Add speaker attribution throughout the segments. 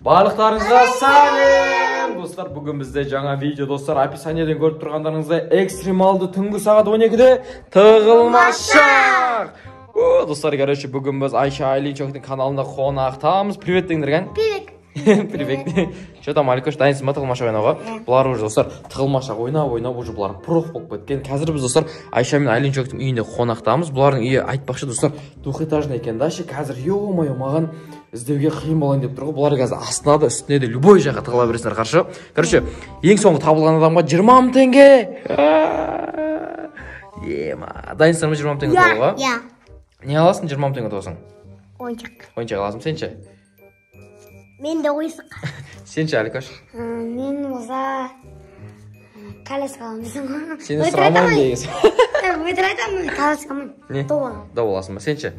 Speaker 1: Барлықтарыңызға сәлем! Достар, бүгін бізде жаңа видео, достар, описаниеден көріп тұрғандарыңызға экстремалды түнгі сағат 12-де тығылмашақ! Достар, короче, бүгін біз Айша Айлинчоктың каналында қонақтамыз. Привет деңдер, қан?
Speaker 2: Привет.
Speaker 1: Привет. Что там, Аликош, дайынсың ба тығылмашақ ойнауға? Бұлар уже, достар, тығылмашақ ойнап уже бұлар проф болып кеткен. Қазір біз, достар, Айша мен Айлинчоктың үйінде қонақтамыз. Бұлардың үйі айтпақшы, достар, двухэтажный екен да, қазір ё-моё, маған іздеуге қиын болайын деп тұр ғой. Бұлар қазір астына да, үстіне де любой жаққа тығыла бересіңдер, қаршы. Короче, ең соңғы табылған адамға 20 мың теңге. Ема, дайынсың ба 20 мың теңге табуға?
Speaker 2: Я.
Speaker 1: Не аласың 20 мың теңге табасың?
Speaker 2: Ойыншық.
Speaker 1: Ойыншық аласың, сен ше?
Speaker 2: Мен де ойсық.
Speaker 1: Сен ше, Аликош?
Speaker 2: Мен болса коляска аламын.
Speaker 1: Сені сұрамаймын дегенсің.
Speaker 2: Өтір айтамын, коляскамын.
Speaker 1: Не? Да боласың ба, сен ше?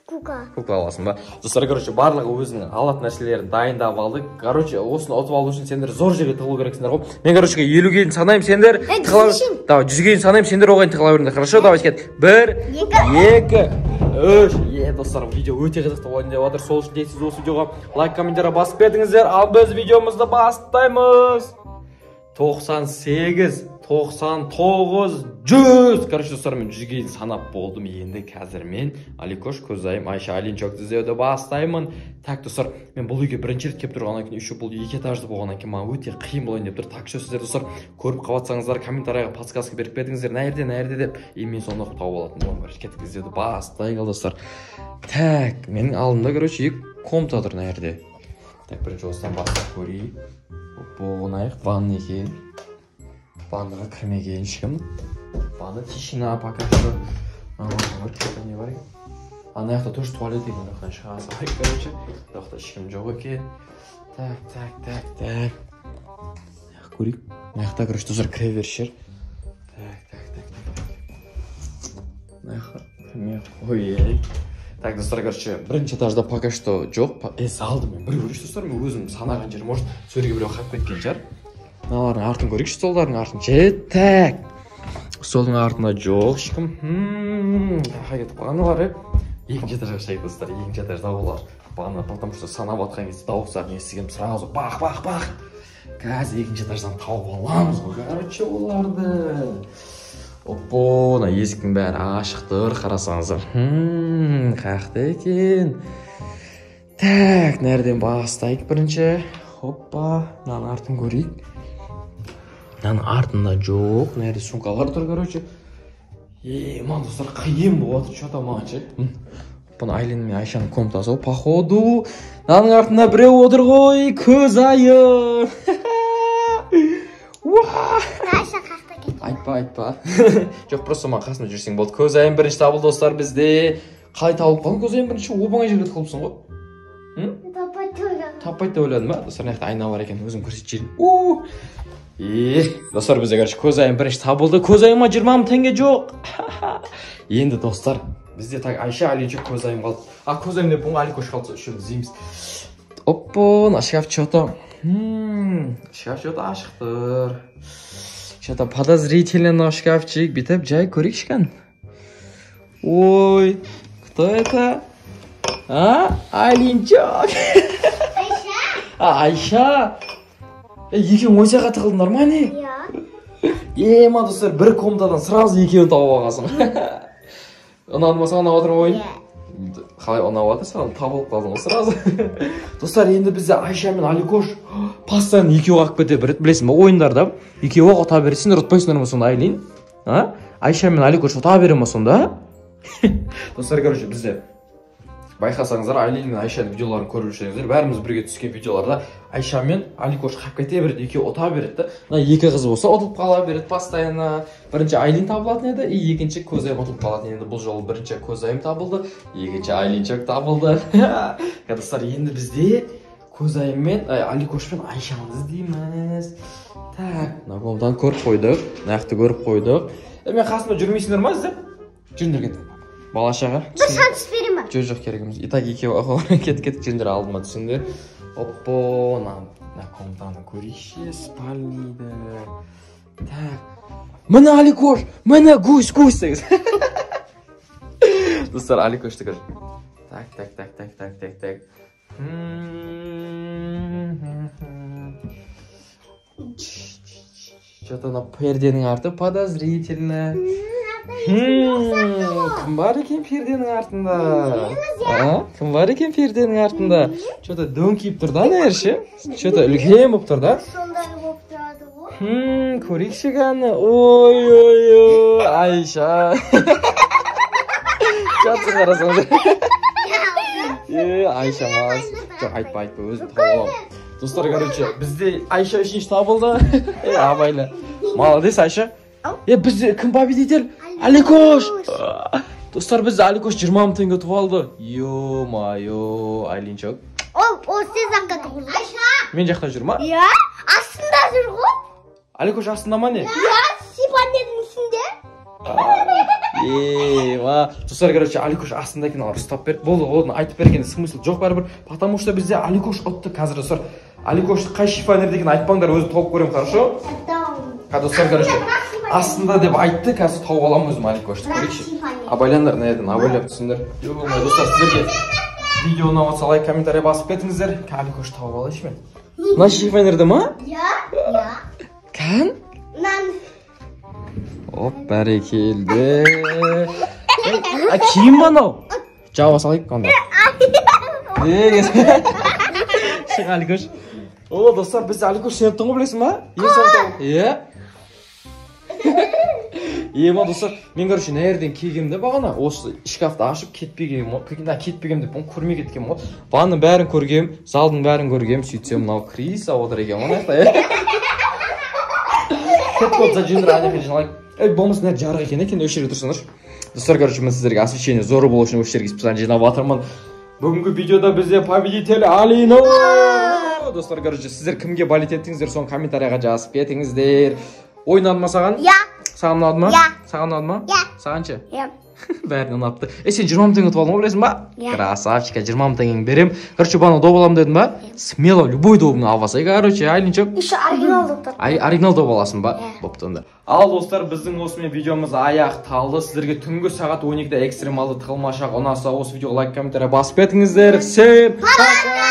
Speaker 2: Кука
Speaker 1: аласың ба? Достар, короче, барлығы өзінің алатын нәрселерін дайындап алды. Короче, осыны ұтып алу үшін сендер зор жерге тығылу керексіңдер ғой. Мен, короче, 50-ге дейін санаймын, сендер тығыла. Давай, 100-ге дейін санаймын, сендер оған тығыла беріңдер. Хорошо, давай, кет. 1, 2, 3. Достар, видео өте қызықты болайын деп жатыр. Сол үшін де сіз осы видеоға лайк, комментария басып бердіңіздер. Ал біз видеомызды бастаймыз. 98, 99, 100. Короче, достар, мен 100-ге дейін санап болдым. Енді қазір мен Аликош, Көзайым, Айша Айлинчокты іздеуді бастаймын. Так, достар, мен бұл үйге бірінші рет келіп тұрғаннан кейін, үші бұл 2 этажды болғаннан кейін маған өте қиын болайын деп тұр. Так, сіздер, достар, көріп қалатсаңыздар, комментарияға подсказка беріп бердіңіздер, нәрде деп, мен соны тауып алатын боламын. Короче, кеттік іздеуді бастайық, достар. Так, менің алдымда, короче, 2 комната тұр нәрде. Так, бірінші осыдан бастап көрейік. Болғанайық, ванна екен. Ваннаға кірмеген ешкім. Ванна тишина пока что. Что-то не бар екен. Ана жақта тоже туалет екен, оқтан шыға салайық, короче. Оқта ешкім жоқ екен. Так. Көрейік. Маяқта, короче, достар кіре берішер. Так. Кірмей қойайық. Так, достар, короче, бірінші этажда пока что жоқ. Залды мен бір көрейікші, достар, мен өзім санаған жер, может, сөрге біреу қап кеткен шығар. Мыналардың артын көрейікші, столдардың артын. Так. Столдың артында жоқ ешкім. Қай кетіп қалғаны бар, екінші этажға шайық, достар, екінші этажда олар. Бағана, потому что санап атқан кезде дауыстарын естігенім сразу бақ. Қазір екінші этаждан тауып аламыз ғой, короче, оларды. Опо, на есіктің бәрі ашықтыр, қарасаңыздар. Қақты екен. Так, нәрден бастайық бірінші. Хоппа, мынаның артын көрейік. Мынаның артында жоқ, нәрде сумкалар тұр, короче. Ман, достар, қиын болады, что-то маған ше. Бұны Айлин мен Айшаның комнатасы ғой, походу. Мынаның артында біреу отыр ғой, Көзайым. Айтпа. Жоқ, просто маған қасында жүрсең болды. Көзайым бірінші табылды, достар, бізде. Қалай табылып қалың Көзайым бірінші? Оп-оңай жерге тығылыпсың ғой. Таппайды деп ойладым ба? Достар, мына айна бар екен, өзім көрсетіп жерін. Достар, бізде, короче, Көзайым бірінші табылды. Көзайыма 20 мың теңге жоқ. Енді, достар, бізде так Айша, Айлинчок, Көзайым қалды. Көзайым деп бұнға Аликош қалды, үшеуміз іздейміз. Оппо, шкаф что-то. Шкаф что-то ашықтыр. Что-то подозрительно шкафчик. Битеп, жай көрейікші кән. Ой, кто это? Айлинчок. Айша. Екеуің ойсаға тығылды, нормальный? Ема, достар, бір комнатадан сразу екеуін тауып алғансың. Ұнады ма саған отырып ойын? Қалай ұнап отыр, саған табылып қалдың ғой сразу. Достар, енді бізде Айша мен Аликош постоянно екеуі қақып кете береді, білесің ба, ойындарда екеуі ұта бересіңдер, ұтпайсыңдар ма сонда, Айлин? Айша мен Аликош ұта бере ма сонда? Достар, короче, бізде байқасаңыздар, Айлин мен Айшаның видеоларын көріп жүрсеңіздер, бәріміз бірге түскен видеоларда Айша мен Аликош қақып кете береді, екеуі ұта береді. Мына екі қыз болса ұтылып қала береді постоянно. Бірінші Айлин табылатын еді, екінші Көзайым ұтылып қалатын еді. Бұл жолы бірінші Көзайым табылды, екінші Айлинчок табылды. Достар, енді бізде Көзайым мен Аликош пен Айшаны іздейміз. Так, мына комнатаны көріп қойдық, нақты көріп қойдық. Мен қасымда жүрмейсіңдер ма іздеп? Жүріңдер кетіп. Балашаға.
Speaker 2: Бір шанс берем ба?
Speaker 1: Жоқ керегіміз. Итак, екеуі кетіп жүріңдер, алдыма түсіңдер. Оппо, на комнатаны көрейікші, спальныйды. Так. Мына Аликош, мына гусь дегіз. Достар, Аликошты көр. Так. Что-то на перденің арты подозрительно. Кім бар екен перденің артында? Кім бар екен перденің артында? Что-то дөңкиіп тұр да, нәйірші? Что-то үлкен болып тұр да?
Speaker 2: Сондай болып тұрады ғой.
Speaker 1: Көрейікші ғаны. Ой, Айша. Жатсы қарасаңыз. Айша мас. Жоқ, айтпа, өзім тауып. Достар, короче, бізде Айша үшінші табылды. Абайлы. Молодец, Айша. Бізде кім победитель? Аликош. Достар, бізде Аликош 20 мың теңге ұтып алды. Ё-майо, Айлинчок.
Speaker 2: Ол сен жақта тұр ғой. Айша.
Speaker 1: Мен жақта жүр ма?
Speaker 2: Иә, астында жүр ғой.
Speaker 1: Аликош астында ма не?
Speaker 2: Иә, сипанненің ішінде.
Speaker 1: Достар, короче, Аликош астында екен, алар ұстап берді. Болды, оны айтып берген смысл жоқ бәрібір. Потому что бізде Аликош ұтты қазір, достар. Аликошты қай шифонер деген айтпаңдар, өзім тауып көрем, хорошо? Достар, короче, астында деп айтты, қазір тауып алам өзім Аликошты. Көрейікші. Абайландар, нәйден, абайлап түсіндер. Достар, сіздерге видео ұнаватса лайк, комментария басып кетіңіздер. Аликошты тауып алайшы мен. Мына шифонерді ма?
Speaker 2: Иә.
Speaker 1: Кән? Оп, бәрекелді. Киім ба анау? Жауап салайық қандай. Шық Аликош. О, достар, біз Аликош сен тұңғы білесің ба? Ема, достар, мен көрші нәерден кегемді бағана, осы шкафты ашып кетпегем, деп, оны көрмей кеткем. Бағаның бәрін көргем, залдың бәрін көргем, сөйтсем, мынау Криса отыр екен, оны айықта, Кеткотса жендір анекен жиналайық. Болмысы нәр жарық екен, өш жерге тұрсыңдар. Достар, короче, мен сіздерге освещение зоры болу үшін өш жерге специально жинап атырмын. Бүгінгі видеода бізде победитель Алина. Достар, короче, сіздер кімге болеть еттіңіздер, соны комментарияға жазып кетіңіздер. Ойын ұнады ма саған?
Speaker 2: Иә.
Speaker 1: Саған ұнады ма?
Speaker 2: Иә.
Speaker 1: Саған ұнады ма?
Speaker 2: Иә.
Speaker 1: Саған ше?
Speaker 2: Иә.
Speaker 1: Бәрін ұнапты. Сен 20 мың теңге ұтып алдың ба, білесің ба?
Speaker 2: Иә.
Speaker 1: Красавчика, 20 мың теңгені берем. Короче, бана доп аламын дедің ба? Смело, любой добын аласай, короче, Айлинчок.
Speaker 2: Еще оригинал доп.
Speaker 1: Оригинал доп аласың ба? Бопты онда. Ал достар, біздің осымен видеомыз аяқталды. Сіздерге түнгі сағат 12-де экстремалды тығылмашақ ұнаса, осы видеоға лайк, комментария басып кетіңіздер. Всем пока!